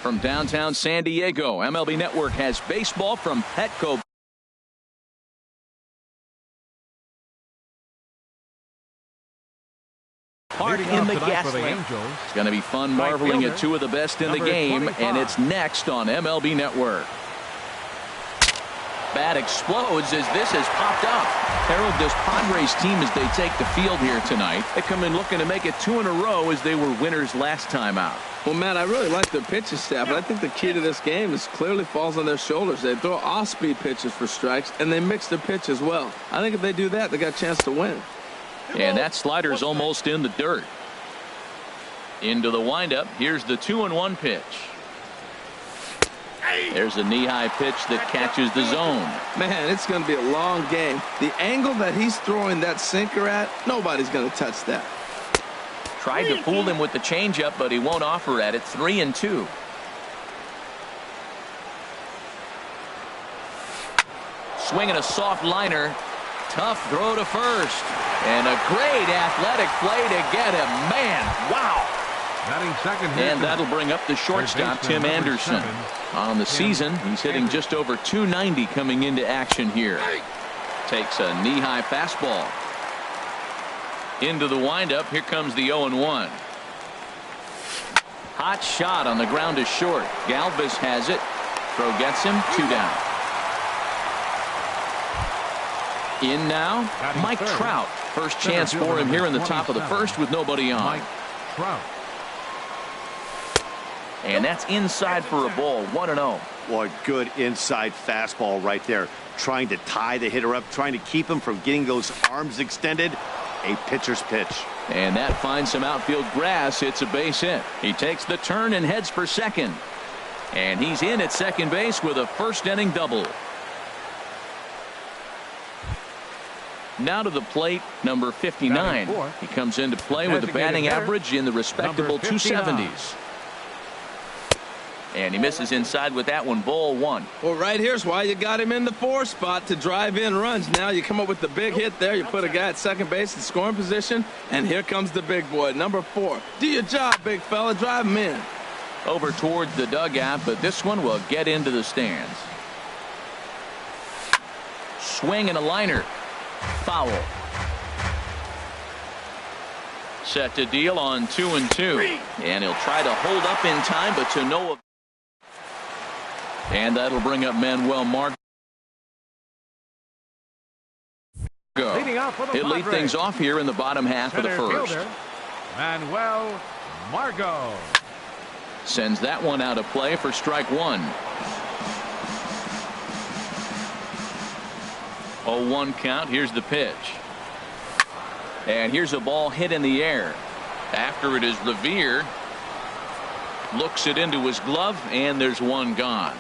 From downtown San Diego, MLB Network has baseball from Petco. Park in the Gaslamp. It's going to be fun marveling at two of the best in the game, and it's next on MLB Network. Bat explodes as this has popped up. Harold, this Padres team, as they take the field here tonight, they come in looking to make it 2 in a row as they were winners last time out. Well, Matt, I really like their pitching staff, but I think the key to this game is clearly falls on their shoulders. They throw off-speed pitches for strikes, and they mix their pitch as well. I think if they do that, they got a chance to win. And that slider's almost in the dirt. Into the windup. Here's the 2-1 pitch. There's a knee-high pitch that catches the zone. Man, it's going to be a long game. The angle that he's throwing that sinker at, nobody's going to touch that. Tried to fool him with the changeup, but he won't offer at it. 3-2. Swinging a soft liner. Tough throw to first. And a great athletic play to get him. Man, wow. And that'll bring up the shortstop, Tim Anderson. On the season, he's hitting just over 290 coming into action here. Takes a knee-high fastball. Into the windup. Here comes the 0-1. Hot shot on the ground is short. Galvis has it. Throw gets him. 2 down. In now, Mike Trout. First chance for him here in the top of the first with nobody on. And that's inside for a ball. 1-0. Well, a good inside fastball right there. Trying to tie the hitter up, trying to keep him from getting those arms extended. A pitcher's pitch. And that finds some outfield grass. It's a base hit. He takes the turn and heads for second. And he's in at second base with a first-inning double. Now to the plate, number 59. He comes into play with a batting average in the respectable 270s. And he misses inside with that one. Ball 1. Well, right here's why you got him in the 4 spot to drive in runs. Now you come up with the big hit there. You put a guy at second base in scoring position. And here comes the big boy, number 4. Do your job, big fella. Drive him in. Over towards the dugout, but this one will get into the stands. Swing and a liner. Foul. Set to deal on 2-2. And he'll try to hold up in time, but to no. And that'll bring up Manuel Margot. He'll lead things off here in the bottom half of the first. Manuel Margot sends that one out of play for strike 1. 0-1 count. Here's the pitch. And here's a ball hit in the air. After it is Revere. Looks it into his glove, and there's one gone.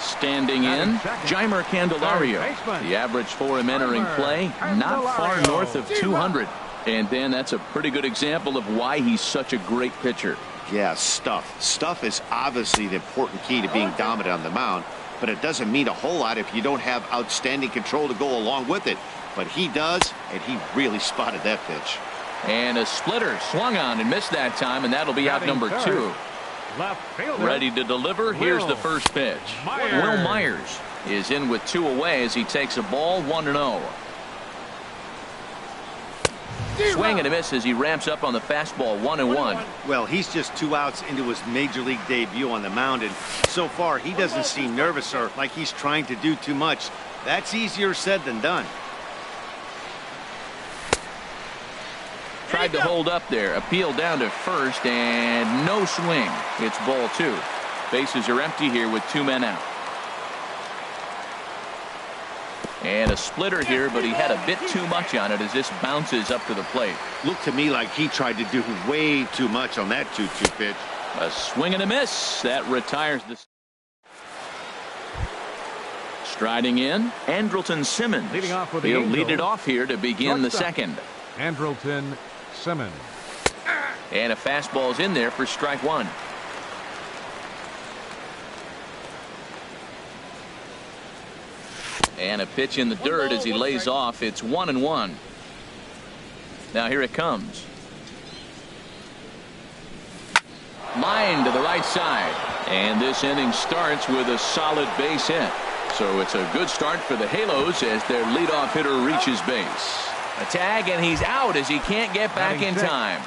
Standing in, Jeimer Candelario. The average for him entering play, not far north of 200. And then that's a pretty good example of why he's such a great pitcher. Yeah, stuff. Stuff is obviously the important key to being dominant on the mound, but it doesn't mean a whole lot if you don't have outstanding control to go along with it. But he does, and he really spotted that pitch. And a splitter swung on and missed that time, and that'll be out number 2. Ready to deliver. Here's the first pitch. Will Myers is in with 2 away as he takes a ball. 1-0. Swing and a miss as he ramps up on the fastball. 1-1. Well, he's just 2 outs into his major league debut on the mound, and so far he doesn't seem nervous or like he's trying to do too much. That's easier said than done. Tried to hold up there. Appeal down to first, and no swing. It's ball 2. Bases are empty here with 2 men out. And a splitter here, but he had a bit too much on it as this bounces up to the plate. Looked to me like he tried to do way too much on that 2-2 pitch. A swing and a miss. That retires the. Striding in, Andrelton Simmons. He'll lead it off here to begin the second. Andrelton Simmons. And a fastball's in there for strike 1. And a pitch in the dirt as he lays off. It's 1-1. Now here it comes. Line to the right side. And this inning starts with a solid base hit. So it's a good start for the Halos as their leadoff hitter reaches base. A tag, and he's out as he can't get back in time.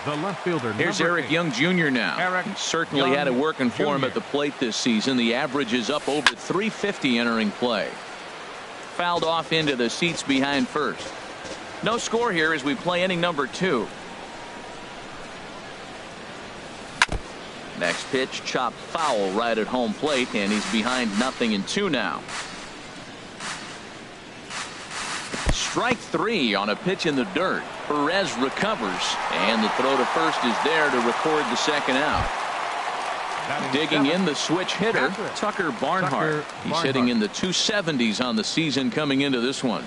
The left fielder. Here's Eric Young Jr. now. Eric he certainly Young had it working for him Jr. at the plate this season. The average is up over 350 entering play. Fouled off into the seats behind first. No score here as we play inning number 2. Next pitch, chopped foul right at home plate, and he's behind 0-2 now. Strike 3 on a pitch in the dirt. Perez recovers, and the throw to first is there to record the second out. Digging in the switch hitter, Tucker Barnhart. He's hitting in the 270s on the season coming into this one.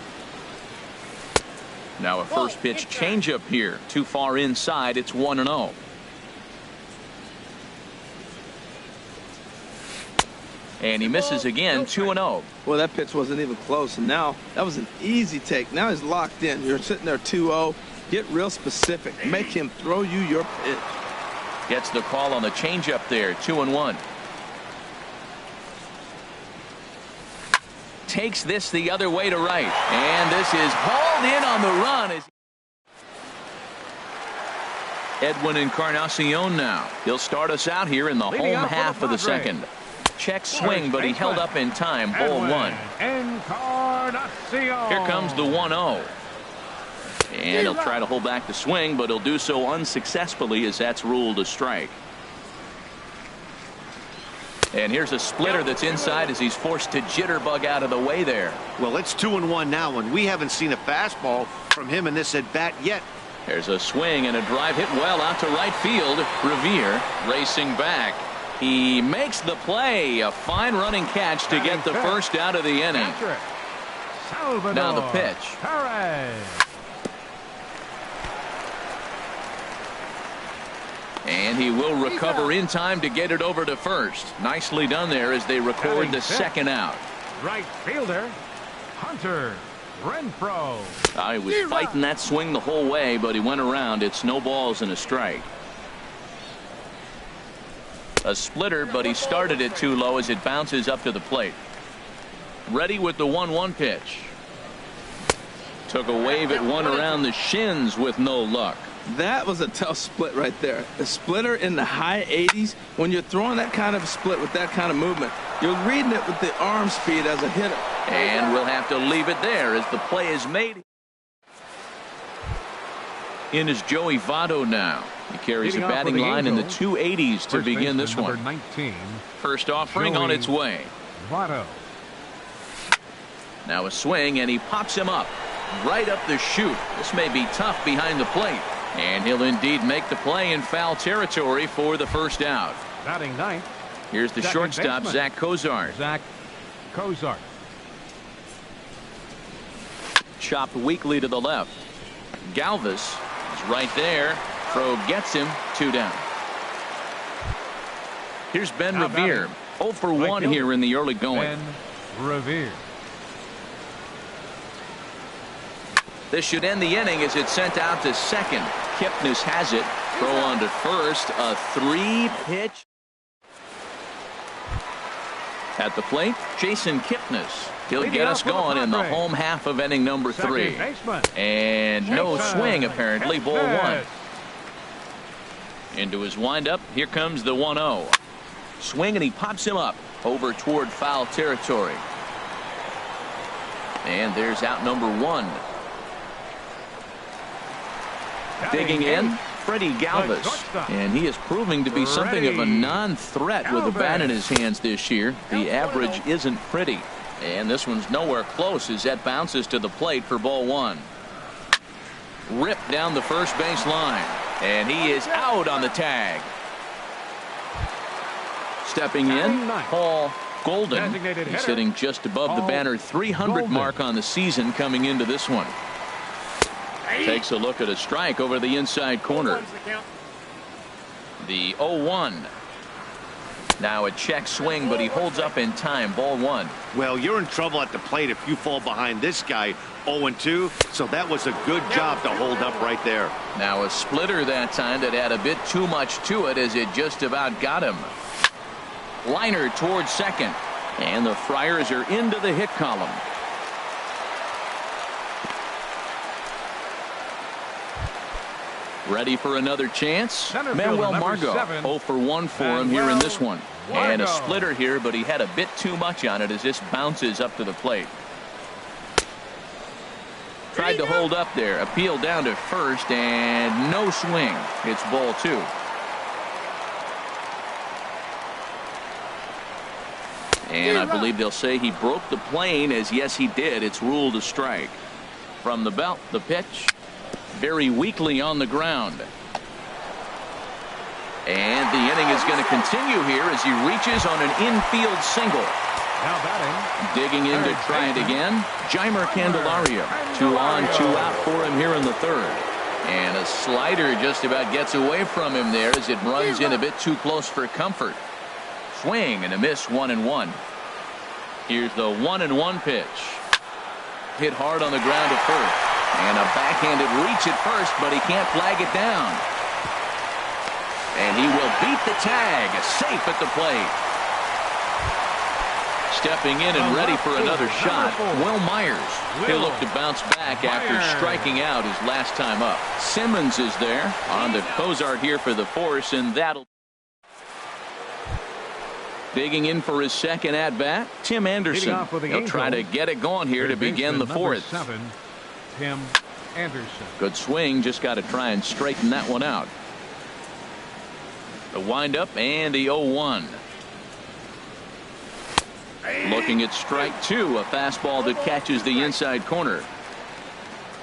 Now a first pitch changeup here. Too far inside. It's 1-0. And he misses again, 2-0. Well, that pitch wasn't even close, and now that was an easy take. Now he's locked in. You're sitting there 2-0. Get real specific. Make him throw you your pitch. Gets the call on the changeup there, 2-1. Takes this the other way to right. And this is hauled in on the run. Edwin Encarnacion now. He'll start us out here in the home half of the second. Check swing, but he held up in time. Ball 1. Here comes the 1-0. And he'll try to hold back the swing, but he'll do so unsuccessfully as that's ruled a strike. And here's a splitter that's inside as he's forced to jitterbug out of the way there. Well, it's 2-1 now, and we haven't seen a fastball from him in this at bat yet. There's a swing and a drive hit well out to right field. Revere racing back. He makes the play. A fine running catch to get the first out of the inning. Now the pitch. And he will recover in time to get it over to first. Nicely done there as they record the second out. Right fielder, Hunter Renfroe. He was fighting that swing the whole way, but he went around. It's no balls and a strike. A splitter, but he started it too low as it bounces up to the plate. Ready with the 1-1 pitch. Took a wave at one around the shins with no luck. That was a tough split right there. A splitter in the high 80s. When you're throwing that kind of split with that kind of movement, you're reading it with the arm speed as a hitter. And we'll have to leave it there as the play is made. In is Joey Votto now. He carries a batting line in the 280s to begin this one. 19, First offering on its way. Votto. Now a swing, and he pops him up right up the chute. This may be tough behind the plate. And he'll indeed make the play in foul territory for the first out. Batting ninth. Here's the shortstop, Zach Cozart. Zach Cozart. Chopped weakly to the left. Galvis is right there. Throw gets him. 2 down. Here's Ben Revere. 0 for 1 here in the early going. Ben Revere. This should end the inning as it's sent out to second. Kipnis has it. Throw on to first. A 3-pitch. At the plate, Jason Kipnis. He'll get us going in the home half of inning number 3. And no swing apparently. Ball 1. Into his windup. Here comes the 1-0. Swing, and he pops him up over toward foul territory. And there's out number 1. Digging in, Freddie Galvis, and he is proving to be something of a non-threat with a bat in his hands this year. The average isn't pretty, and this one's nowhere close as that bounces to the plate for ball 1. Ripped down the first base line, and he is out on the tag. Stepping in, Paul Golden. He's hitting just above the banner 300 mark on the season coming into this one. Takes a look at a strike over the inside corner. The 0-1. Now a check swing, but he holds up in time. Ball one. Well, you're in trouble at the plate if you fall behind this guy 0-2, so that was a good job to hold up right there. Now a splitter that time that had a bit too much to it as it just about got him. Liner towards second, and the Friars are into the hit column. Ready for another chance? Manuel Margot 0 for 1 for him here in this one. And a splitter here, but he had a bit too much on it as this bounces up to the plate. Tried to hold up there. Appeal down to first, and no swing. It's ball two. And I believe they'll say he broke the plane, as yes he did. It's ruled a strike. From the belt, the pitch. Very weakly on the ground. And the inning is going to continue here as he reaches on an infield single. Now batting. Digging in to try it again. Jeimer Candelario. 2 on, 2 out for him here in the third. And a slider just about gets away from him there as it runs in a bit too close for comfort. Swing and a miss, 1-1. Here's the 1-1 pitch. Hit hard on the ground at first. And a backhanded reach at first, but he can't flag it down. And he will beat the tag, safe at the plate. Stepping in and ready for another shot, Will Myers. He'll look to bounce back after striking out his last time up. Simmons is there on the Cozart here for the force, and that'll. Digging in for his second at-bat, Tim Anderson. He'll try to get it going here to begin the fourth. Tim Anderson. Good swing, just got to try and straighten that one out. The windup and the 0-1. Looking at strike two, a fastball that catches the inside corner.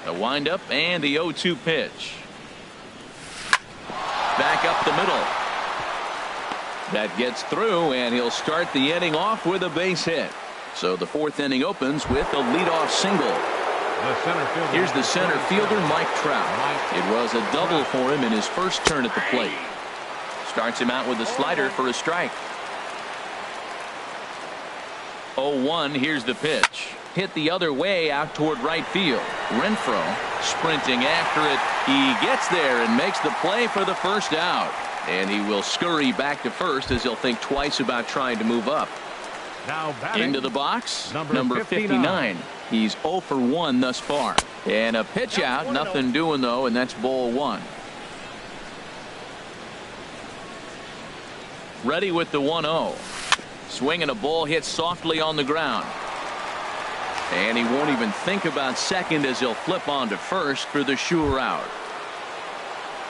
The windup and the 0-2 pitch. Back up the middle. That gets through, and he'll start the inning off with a base hit. So the fourth inning opens with a leadoff single. Here's the center fielder, Mike Trout. It was a double for him in his first turn at the plate. Starts him out with a slider for a strike. 0-1, here's the pitch. Hit the other way out toward right field. Renfroe sprinting after it. He gets there and makes the play for the first out. And he will scurry back to first as he'll think twice about trying to move up. Now batting. Into the box, number 59. He's 0 for 1 thus far. And a pitch out, nothing doing though, and that's ball one. Ready with the 1-0. Swinging a ball hit softly on the ground. And he won't even think about second as he'll flip on to first for the sure out.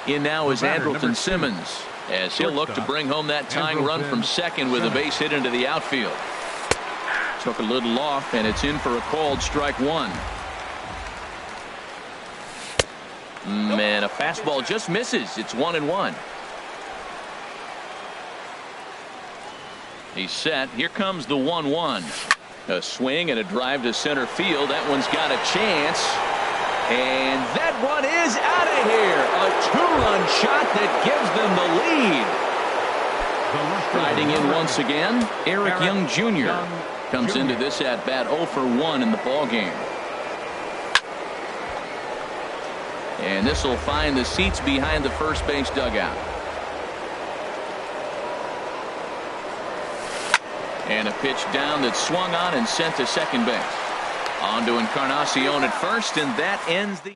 In now is Andrelton Simmons as he'll look to bring home that tying run from second with a base hit into the outfield. Took a little off, and it's in for a called strike one. Man, a fastball just misses. It's 1-1. He's set. Here comes the 1-1. A swing and a drive to center field. That one's got a chance. And that one is out of here. A two-run shot that gives them the lead. Riding in once again, Eric Young Jr. comes into this at-bat 0 for 1 in the ballgame. And this will find the seats behind the first base dugout. And a pitch down that swung on and sent to second base. On to Encarnacion at first, and that ends the.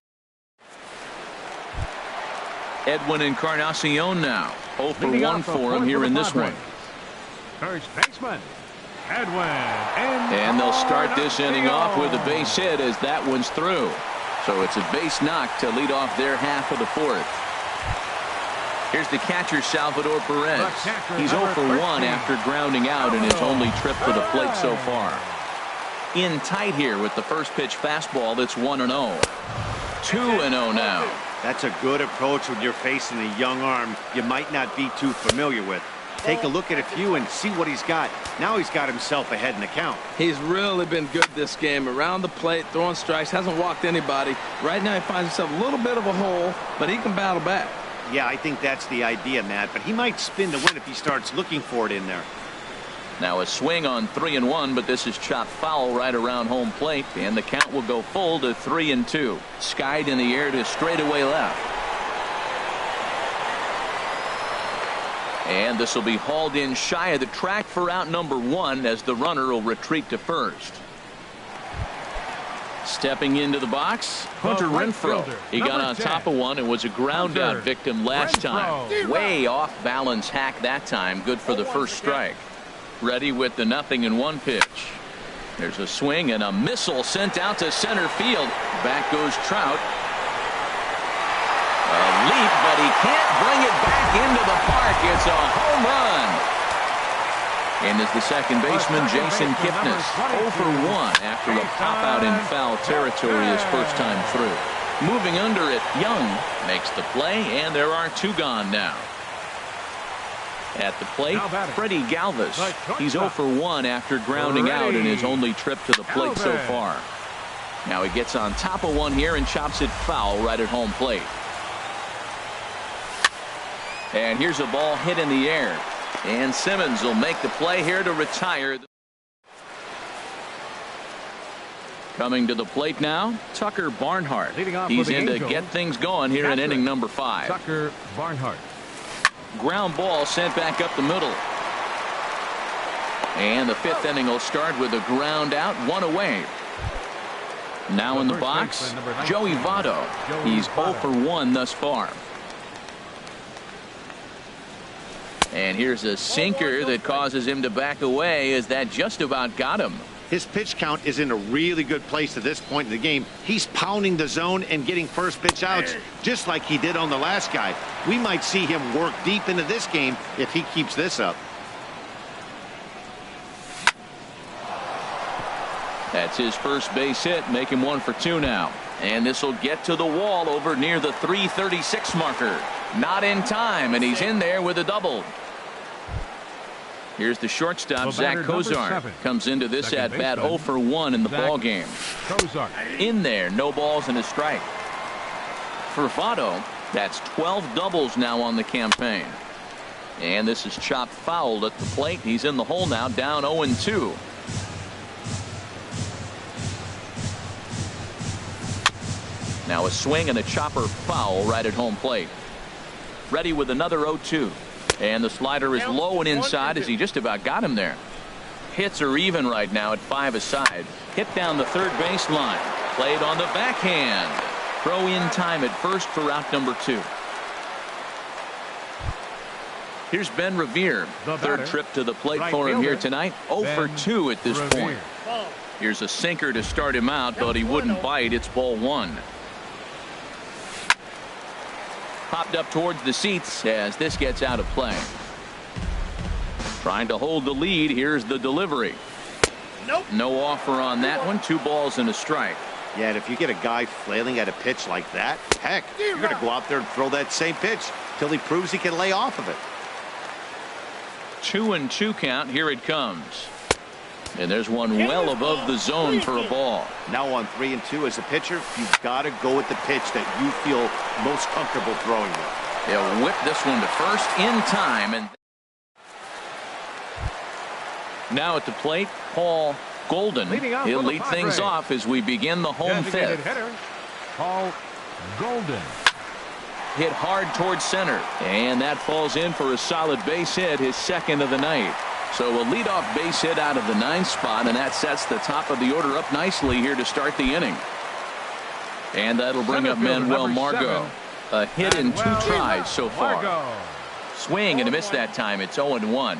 Edwin Encarnacion now 0 for 1 for him here in this one. First baseman Edwin. And they'll start this inning off with a base hit as that one's through. So it's a base knock to lead off their half of the fourth. Here's the catcher, Salvador Perez. He's 0 for 1 after grounding out in his only trip to the plate so far. In tight here with the first pitch fastball. That's 1-0. 2-0 now. That's a good approach when you're facing a young arm you might not be too familiar with. Take a look at a few and see what he's got. Now he's got himself ahead in the count. He's really been good this game. Around the plate, throwing strikes, hasn't walked anybody. Right now he finds himself a little bit of a hole, but he can battle back. Yeah, I think that's the idea, Matt. But he might spin to win if he starts looking for it in there. Now a swing on 3-1, but this is chopped foul right around home plate, and the count will go full to 3-2. Skied in the air to straightaway left. And this will be hauled in shy of the track for out number 1 as the runner will retreat to first. Stepping into the box, Hunter Renfroe. He got on top of one and was a ground out victim last time. Way off balance hack that time. Good for the first strike. Ready with the 0-1 pitch. There's a swing and a missile sent out to center field. Back goes Trout. A leap, but he can't bring it back into the park. It's a home run. And is the second baseman, Jason Kipnis, 0 for 1 after a pop out in foul territory his first time through. Moving under it, Young makes the play, and there are 2 gone now. At the plate, Freddie Galvis. He's 0 for 1 after grounding out in his only trip to the plate so far. Now he gets on top of one here and chops it foul right at home plate. And here's a ball hit in the air. And Simmons will make the play here to retire. Coming to the plate now, Tucker Barnhart. He's in to get things going here in inning number 5. Tucker Barnhart. Ground ball sent back up the middle. And the 5th inning will start with a ground out, 1 away. Now in the box, Joey Votto. He's 0 for 1 thus far. And here's a sinker that causes him to back away as that just about got him. His pitch count is in a really good place at this point in the game. He's pounding the zone and getting first pitch outs just like he did on the last guy. We might see him work deep into this game if he keeps this up. That's his first base hit, make him 1 for 2 now. And this will get to the wall over near the 336 marker. Not in time, and he's in there with a double. Here's the shortstop, Zach Kozar. Comes into this at bat 0 for 1 in the ball game. In there, no balls and a strike. For Votto, that's 12 doubles now on the campaign. And this is chopped foul at the plate. He's in the hole now, down 0-2. Now a swing and a chopper foul right at home plate. Ready with another 0-2. And the slider is low and inside as he just about got him there. Hits are even right now at 5 aside. Hit down the third base line. Played on the backhand. Throw in time at first for out number 2. Here's Ben Revere. Third trip to the plate for him here tonight. 0 for 2 at this point. Here's a sinker to start him out, but he wouldn't bite. It's ball 1. Popped up towards the seats as this gets out of play. Trying to hold the lead. Here's the delivery. No offer on that one. 2 balls and a strike. Yeah, and if you get a guy flailing at a pitch like that, heck, you're going to go out there and throw that same pitch till he proves he can lay off of it. 2-2 count. Here it comes. And there's one well above the zone for a ball. Now on 3-2 as a pitcher, you've got to go with the pitch that you feel most comfortable throwing with. They'll whip this one to first in time. And now at the plate, Paul Golden. He'll lead things off as we begin the home 5th. Paul Golden. Hit hard towards center. And that falls in for a solid base hit, his 2nd of the night. So a leadoff base hit out of the 9th spot, and that sets the top of the order up nicely here to start the inning. And that'll bring up Manuel Margot. A hit in 2 tries so far. Swing and a miss that time. It's 0-1.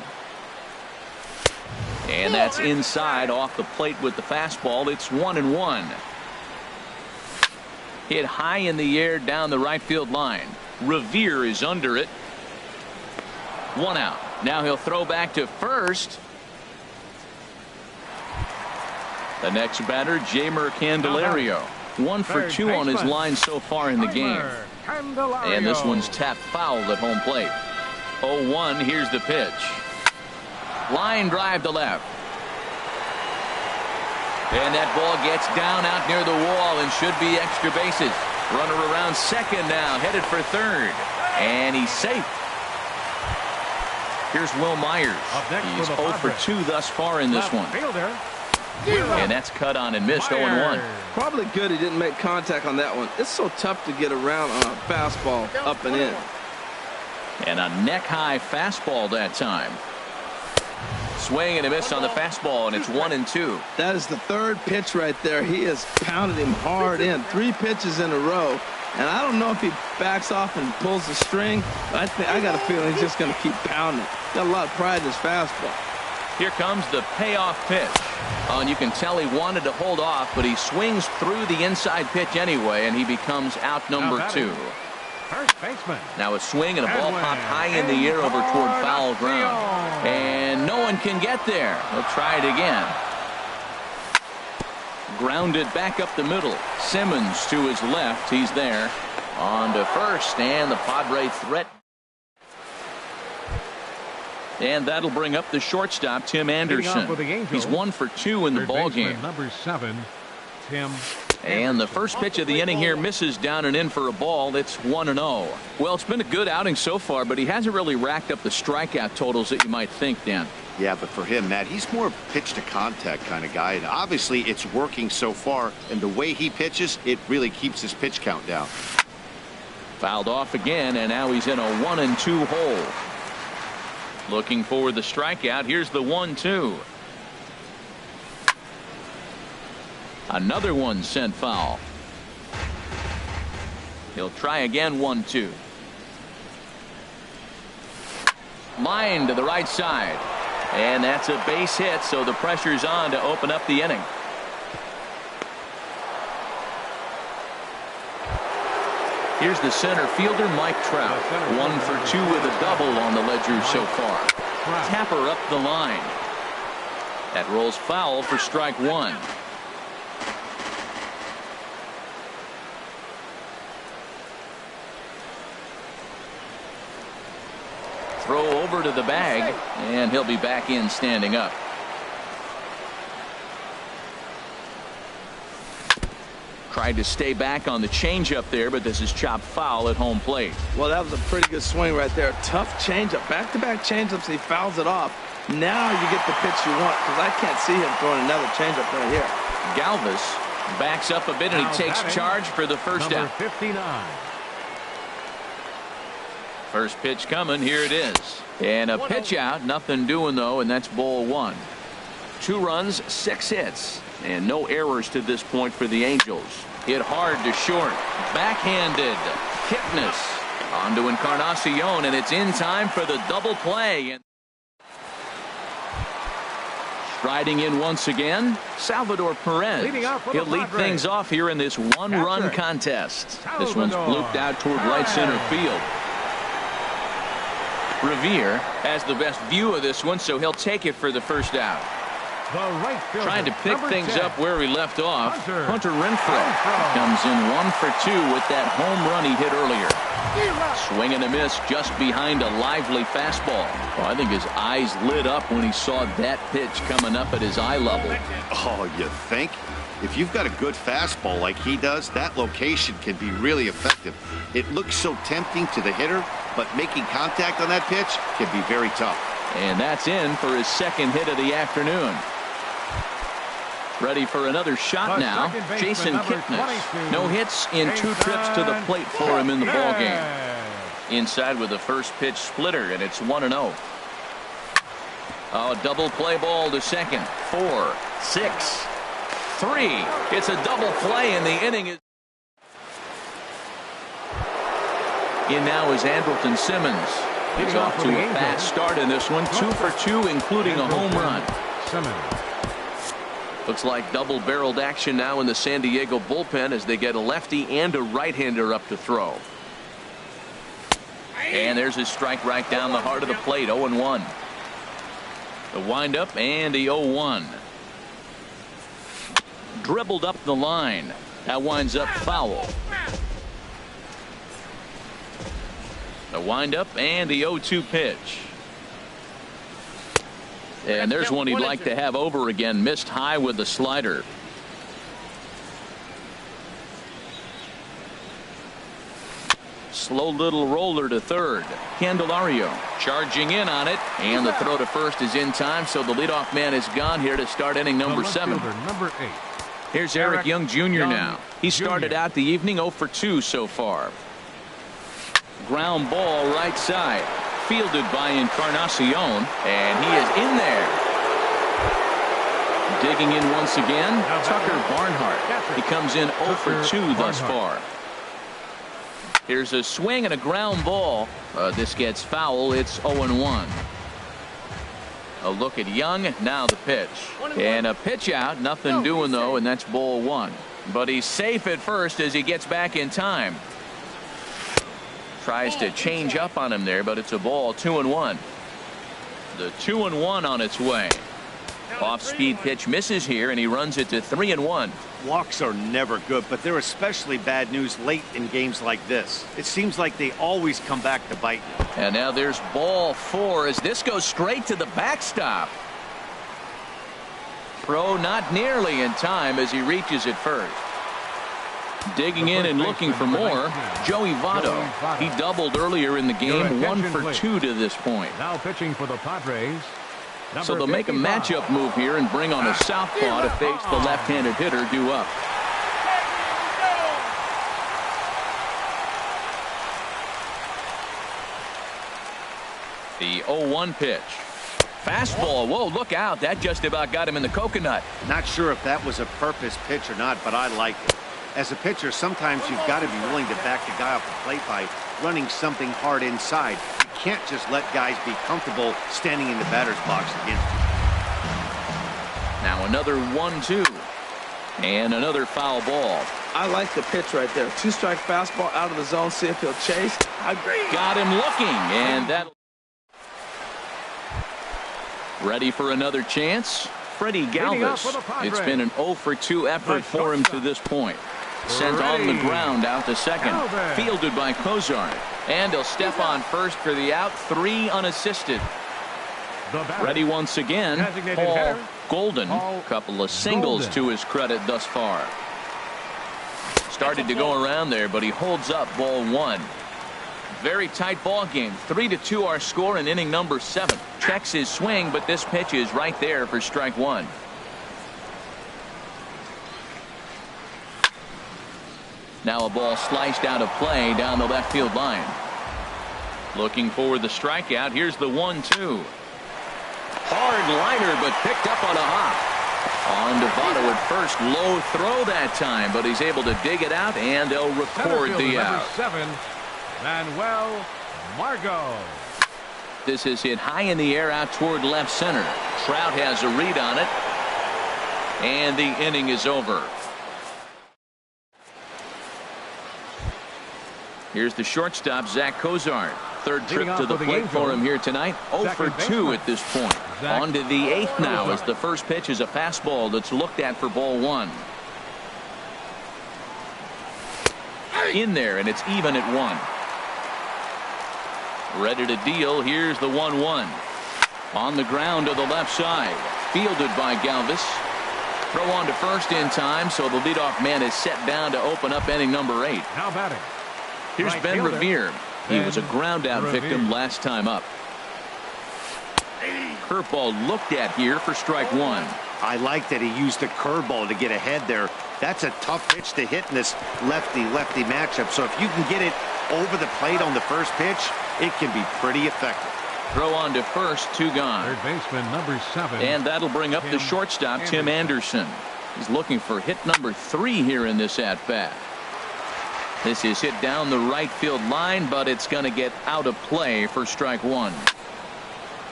And that's inside off the plate with the fastball. It's 1-1. Hit high in the air down the right field line. Revere is under it. 1 out. Now he'll throw back to first. The next batter, Jeimer Candelario. 1 for 2 on his line so far in the game. And this one's tapped foul at home plate. 0-1. Here's the pitch. Line drive to left. And that ball gets down out near the wall and should be extra bases. Runner around second now, headed for third. And he's safe. Here's Will Myers. He's 0 for 2 thus far in this one. And that's cut on and missed. 0-1. Probably good he didn't make contact on that one. It's so tough to get around on a fastball up and in. And a neck-high fastball that time. Swing and a miss on the fastball, and it's 1-2. That is the third pitch right there. He has pounded him hard in. 3 pitches in a row. And I don't know if he backs off and pulls the string, but I got a feeling he's just going to keep pounding. Got a lot of pride in his fastball. Here comes the payoff pitch. And you can tell he wanted to hold off, but he swings through the inside pitch anyway, and he becomes out number 2. First baseman. Now a swing and a ball popped high in the air over toward foul ground. And no one can get there. He'll try it again. Grounded back up the middle. Simmons to his left. He's there. On to first, and the Padre threat. And that'll bring up the shortstop, Tim Anderson. He's 1 for 2 in the ball game. Number 7, Tim. And the first pitch of the inning here misses down and in for a ball. It's 1-0. Well, it's been a good outing so far, but he hasn't really racked up the strikeout totals that you might think, Dan. Yeah, but for him, Matt, he's more pitch to contact kind of guy. And obviously, it's working so far. And the way he pitches, it really keeps his pitch count down. Fouled off again, and now he's in a 1-2 hole. Looking for the strikeout. Here's the 1-2. Another one sent foul. He'll try again. 1-2. Line to the right side. And that's a base hit, so the pressure's on to open up the inning. Here's the center fielder, Mike Trout. 1 for 2 with a double on the ledger so far. Tapper up the line. That rolls foul for strike 1. Throw over to the bag, and he'll be back in standing up. Tried to stay back on the changeup there, but this is chopped foul at home plate. Well, that was a pretty good swing right there. Tough changeup. Back-to-back changeups, he fouls it off. Now you get the pitch you want, because I can't see him throwing another changeup right here. Galvis backs up a bit, and he takes charge for the first out. 59. First pitch coming. Here it is. And a pitch out. Nothing doing, though, and that's ball 1. 2 runs, 6 hits, and no errors to this point for the Angels. Hit hard to short. Backhanded. Kipnis. On to Encarnacion, and it's in time for the double play. Striding in once again, Salvador Perez. He'll lead things off here in this one-run contest. This one's blooped out toward right center field. Revere has the best view of this one, so he'll take it for the first out. Trying to pick things up where he left off. Hunter Renfroe comes in 1 for 2 with that home run he hit earlier. Swing and a miss just behind a lively fastball. Oh, I think his eyes lit up when he saw that pitch coming up at his eye level. Oh, you think? If you've got a good fastball like he does, that location can be really effective. It looks so tempting to the hitter, but making contact on that pitch can be very tough. And that's in for his second hit of the afternoon. Ready for another shot now. Jason Kipnis. No hits in 2 trips to the plate for him in the ballgame. Inside with the first pitch splitter, and it's 1-0. Oh, double play ball to second. 4, 6, 3. It's a double play, and the inning is. In now is Andrelton Simmons. He's off to a fast start in this one. 2 for 2, including a home run. Looks like double-barreled action now in the San Diego bullpen as they get a lefty and a right-hander up to throw. And there's his strike right down the heart of the plate. 0-1. The windup and the 0-1. Dribbled up the line. That winds up foul. The windup and the 0-2 pitch. And there's one he'd like to have over again. Missed high with the slider. Slow little roller to third. Candelario charging in on it, and the throw to first is in time, so the leadoff man is gone here to start inning number 7. Number 8. Here's Eric Young Jr. now. He started out the evening 0 for 2 so far. Ground ball right side. Fielded by Encarnacion, and he is in there. Digging in once again, Tucker Barnhart. He comes in 0 for 2 thus far. Here's a swing and a ground ball. This gets foul. It's 0-1. A look at Young. Now the pitch. And a pitch out. Nothing doing, though, and that's ball 1. But he's safe at first as he gets back in time. Tries to change up on him there, but it's a ball. 2-1. The 2-1 on its way. Off-speed pitch misses here, and he runs it to 3-1. Walks are never good, but they're especially bad news late in games like this. It seems like they always come back to bite you. And now there's ball 4 as this goes straight to the backstop. Throw not nearly in time as he reaches it first. Digging in and looking for more, Joey Votto. He doubled earlier in the game, 1 for 2 to this point. Now pitching for the Padres. So they'll make a matchup move here and bring on a southpaw to face the left-handed hitter due up. The 0-1 pitch. Fastball. Whoa, look out. That just about got him in the coconut. Not sure if that was a purpose pitch or not, but I like it. As a pitcher, sometimes you've got to be willing to back the guy off the plate by running something hard inside. You can't just let guys be comfortable standing in the batter's box against you. Now another 1-2. And another foul ball. I like the pitch right there. 2-strike fastball out of the zone. See if he'll chase. I agree. Got him looking, and that. Ready for another chance? Freddie Galvis. It's been an 0 for 2 effort for him to this point. Sent on the ground out to second. Fielded by Cozart. And he'll step on first for the out. 3 unassisted. Ready once again. Paul Golden. Couple of singles to his credit thus far. Started to go around there, but he holds up ball 1. Very tight ball game. 3-2 our score in inning number 7. Checks his swing, but this pitch is right there for strike 1. Now a ball sliced out of play down the left field line. Looking for the strikeout. Here's the 1-2. Hard liner, but picked up on a hop. On to Votto at first. Low throw that time, but he's able to dig it out, and they'll record the out. 7, Manuel Margot. This is hit high in the air out toward left center. Trout has a read on it, and the inning is over. Here's the shortstop, Zach Cozart. Third trip to the plate for him here tonight. 0 for 2 at this point. On to the 8th now as the first pitch is a fastball that's looked at for ball 1. In there, and it's even at 1. Ready to deal. Here's the 1-1. On the ground to the left side. Fielded by Galvis. Throw on to first in time, so the leadoff man is set down to open up inning number 8. Now batting. Here's Right Ben fielder. Revere. He was a ground out victim last time up. Curveball looked at here for strike 1. I like that he used the curveball to get ahead there. That's a tough pitch to hit in this lefty-lefty matchup. So if you can get it over the plate on the first pitch, it can be pretty effective. Throw on to first, 2 gone. Third baseman number 7. And that'll bring up the shortstop, Tim Anderson. He's looking for hit number 3 here in this at-bat. This is hit down the right field line, but it's going to get out of play for strike 1.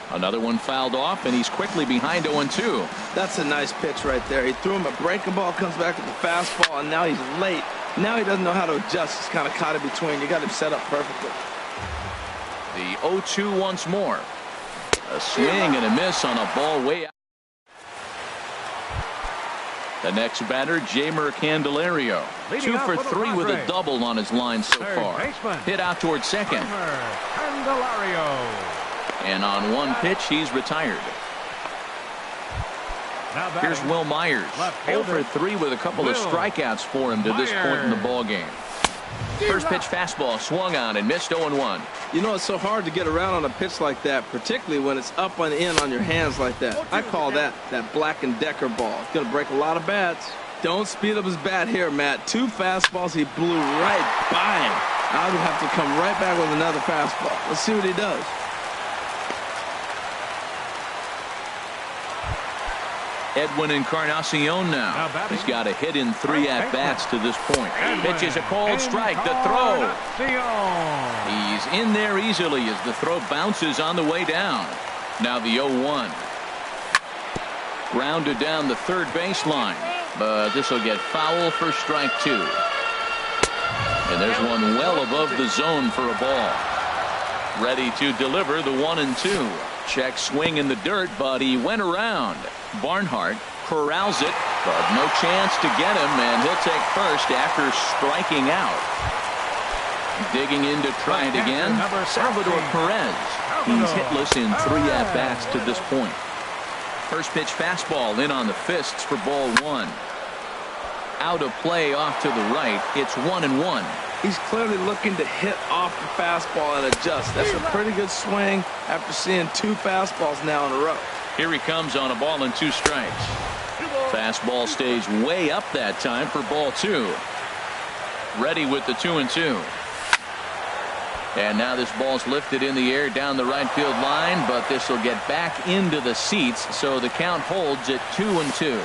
Another one fouled off, and he's quickly behind 0-2. That's a nice pitch right there. He threw him a breaking ball, comes back with the fastball, and now he's late. Now he doesn't know how to adjust. He's kind of caught in between. You got him set up perfectly. The 0-2 once more. A swing and a miss on a ball way out. The next batter, Jeimer Candelario. 2 for 3 with a double on his line so far. Hit out toward second. Candelario. And on one pitch, he's retired. Here's Will Myers. 0 for 3 with a couple of strikeouts for him to this point in the ball game. First pitch fastball swung on and missed 0-1. You know, it's so hard to get around on a pitch like that, particularly when it's up and in on your hands like that. I call that Black & Decker ball. It's going to break a lot of bats. Don't speed up his bat here, Matt. 2 fastballs, he blew right by him. I would have to come right back with another fastball. Let's see what he does. Edwin Encarnacion now. He's got a hit in 3 at-bats to this point. Pitch is a called strike. The throw. He's in there easily as the throw bounces on the way down. Now the 0-1. Grounded down the third baseline. But this will get foul for strike 2. And there's one well above the zone for a ball. Ready to deliver the 1-2. Check swing in the dirt, but he went around. Barnhart corrals it, but no chance to get him, and he'll take first after striking out. Digging in to try it again, Salvador Perez. He's hitless in 3 at-bats to this point. First pitch fastball in on the fists for ball 1. Out of play off to the right. It's 1-1. He's clearly looking to hit off the fastball and adjust. That's a pretty good swing after seeing 2 fastballs now in a row. Here he comes on a ball and 2 strikes. Fastball stays way up that time for ball 2. Ready with the 2-2. And now this ball's lifted in the air down the right field line, but this will get back into the seats, so the count holds at 2-2.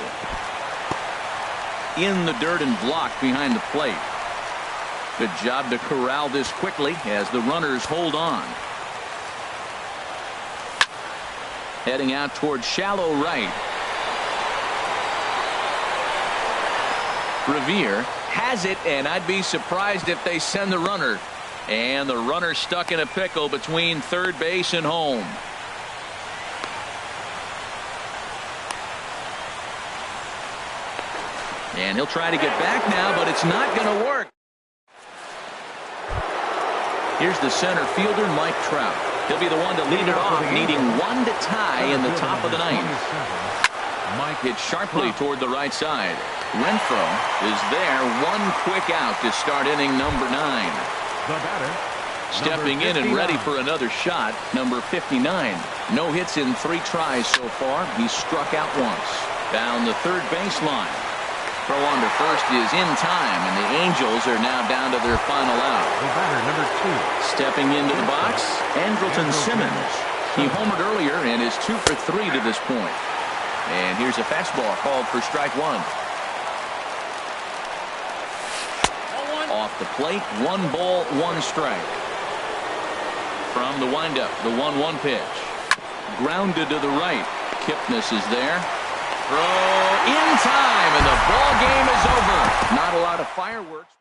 In the dirt and blocked behind the plate. Good job to corral this quickly as the runners hold on. Heading out towards shallow right. Revere has it, and I'd be surprised if they send the runner. And the runner stuck in a pickle between third base and home. And he'll try to get back now, but it's not going to work. Here's the center fielder, Mike Trout. He'll be the one to lead it off, needing 1 to tie in the top of the 9th. Mike hits sharply toward the right side. Renfro is there. 1 quick out to start inning number 9. The batter, stepping in and ready for another shot, number 59. No hits in 3 tries so far. He's struck out once. Down the third baseline. Throw under first is in time, and the Angels are now down to their final out. the batter, number 2. Stepping into the box, Andrelton Simmons. He homered earlier and is 2 for 3 to this point. And here's a fastball called for strike 1. Off the plate, 1 ball, 1 strike. From the windup, the 1-1 pitch. Grounded to the right. Kipnis is there. Throw in time, and the ball game is over. Not a lot of fireworks.